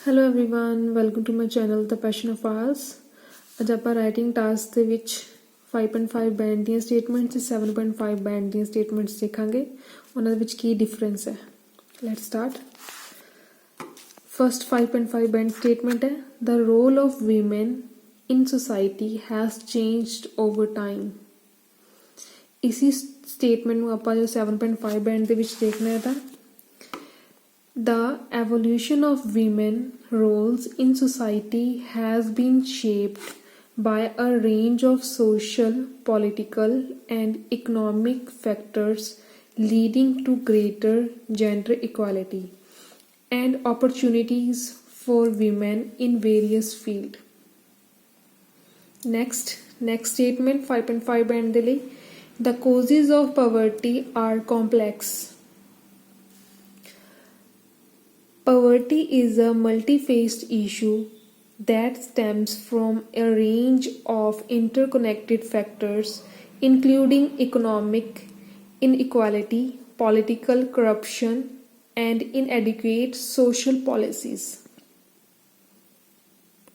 Hello everyone, welcome to my channel the passion of arts. ਅੱਜ ਆਪਾਂ writing task ਦੇ ਵਿੱਚ 5.5 ਬੈਂਡ ਦੀਆਂ ਸਟੇਟਮੈਂਟਸ ਤੇ 7.5 ਬੈਂਡ ਦੀਆਂ ਸਟੇਟਮੈਂਟਸ ਦੇਖਾਂਗੇ। ਉਹਨਾਂ ਦੇ ਵਿੱਚ ਕੀ ਡਿਫਰੈਂਸ ਹੈ। Let's start. First 5.5 band statement ਹੈ, the role of women in society has changed over time. ਇਸੀ ਸਟੇਟਮੈਂਟ ਨੂੰ ਆਪਾਂ ਜੋ 7.5 ਬੈਂਡ ਦੇ ਵਿੱਚ ਦੇਖਣਾ ਹੈ ਤਾਂ the evolution of women roles in society has been shaped by a range of social, political, and economic factors leading to greater gender equality and opportunities for women in various fields. Next statement 5.5 band de liye, the causes of poverty are complex. Poverty is a multi-faced issue that stems from a range of interconnected factors, including economic inequality, political corruption, and inadequate social policies.